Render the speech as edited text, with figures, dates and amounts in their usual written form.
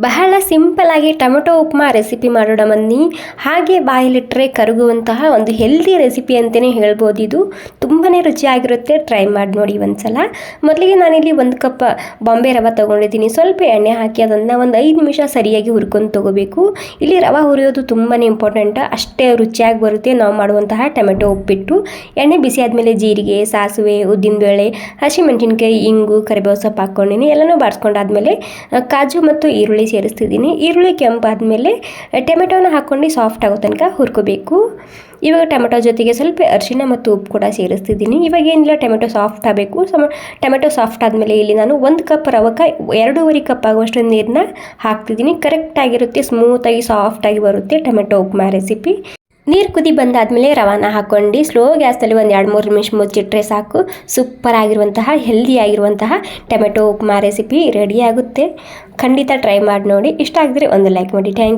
ಬಹಳ ಸಿಂಪಲ್ಲಾಗಿ tomato upma recipe ಮಾಡೋಣ ಬನ್ನಿ. ಹಾಗೆ ಬಾಯಲ್ಲಿಟ್ಟರೆ ಕರಗುವಂತಹ ಒಂದು ಹೆಲ್ದಿ ರೆಸಿಪಿ ಅಂತಲೇ ಹೇಳ್ಬೋದು. ಇದು ತುಂಬಾ ರುಚಿಯಾಗಿರುತ್ತೆ. ಟ್ರೈ ಮಾಡಿ ನೋಡಿ ಒಂದ್ಸಲ. ಮೊದಲಿಗೆ ನಾನಿಲ್ಲಿ 1 ಕಪ್ ಬಾಂಬೆ ರವೆ ತೊಗೊಂಡಿದ್ದೀನಿ. ಸ್ವಲ್ಪ ಎಣ್ಣೆ ಹಾಕಿ ಅದನ್ನು ಒಂದು 5 ನಿಮಿಷ ಸರಿಯಾಗಿ ಹುರ್ಕೊಂಡು ತೊಗೋಬೇಕು. ಇಲ್ಲಿ ರವೆ ಹುರಿಯೋದು ತುಂಬಾ ಇಂಪಾರ್ಟೆಂಟ್. ಅಷ್ಟೇ ರುಚಿಯಾಗಿ ಬರುತ್ತೆ ನಾವು ಮಾಡುವಂತಹ ಟೊಮೆಟೊ ಉಪ್ಪಿಟ್ಟು. ಎಣ್ಣೆ ಬಿಸಿ ಆದಮೇಲೆ ಜೀರಿಗೆ, ಸಾಸಿವೆ, ಉದ್ದಿನಬೇಳೆ, ಹಸಿಮೆಣಸಿನ್ಕಾಯಿ, ಇಂಗು, ಕರಿಬೇವು ಸೊಪ್ಪು ಹಾಕ್ಕೊಂಡಿನಿ. ಎಲ್ಲನೂ ಬಾಡಿಸ್ಕೊಂಡಾದ್ಮೇಲೆ ಕಾಜು ಮತ್ತು ಈರುಳ್ಳಿ ಸೇರಿಸ್ತಿದ್ದೀನಿ. ಈರುಳ್ಳಿ ಕೆಂಪಾದ್ಮೇಲೆ ಟೊಮೆಟೊನ ಹಾಕ್ಕೊಂಡು ಸಾಫ್ಟ್ ಆಗೋ ತನಕ ಹುರ್ಕೋಬೇಕು. ಇವಾಗ ಟೊಮೆಟೊ ಜೊತೆಗೆ ಸ್ವಲ್ಪ ಅರಿಶಿಣ ಮತ್ತು ಉಪ್ಪು ಕೂಡ ಸೇರಿಸ್ತಿದ್ದೀನಿ. ಇವಾಗ ಏನಿಲ್ಲ, ಟೊಮೆಟೊ ಸಾಫ್ಟ್ ಆಗಬೇಕು. ಟೊಮೆಟೊ ಸಾಫ್ಟ್ ಆದಮೇಲೆ ಇಲ್ಲಿ ನಾನು 1 ಕಪ್ ರವಕ್ಕೆ 2.5 ಕಪ್ ಆಗುವಷ್ಟು ನೀರನ್ನ ಹಾಕ್ತಿದ್ದೀನಿ. ಕರೆಕ್ಟಾಗಿರುತ್ತೆ, ಸ್ಮೂತಾಗಿ ಸಾಫ್ಟಾಗಿ ಬರುತ್ತೆ ಟೊಮೆಟೊ ಉಪ್ಮಾ ರೆಸಿಪಿ. ನೀರು ಕುದಿ ಬಂದಾದಮೇಲೆ ರವಾನ ಹಾಕ್ಕೊಂಡು ಸ್ಲೋ ಗ್ಯಾಸಲ್ಲಿ ಒಂದು 2-3 ನಿಮಿಷ ಮುಚ್ಚಿಟ್ರೆ ಸಾಕು. ಸೂಪರ್ ಆಗಿರುವಂತಹ ಹೆಲ್ದಿ ಆಗಿರುವಂತಹ ಟೊಮೆಟೊ ಉಪ್ಮಾ ರೆಸಿಪಿ ರೆಡಿ ಆಗುತ್ತೆ. ಖಂಡಿತ ಟ್ರೈ ಮಾಡಿ ನೋಡಿ. ಇಷ್ಟ ಆಗಿದ್ರೆ ಒಂದು ಲೈಕ್ ಮಾಡಿ. Thank you.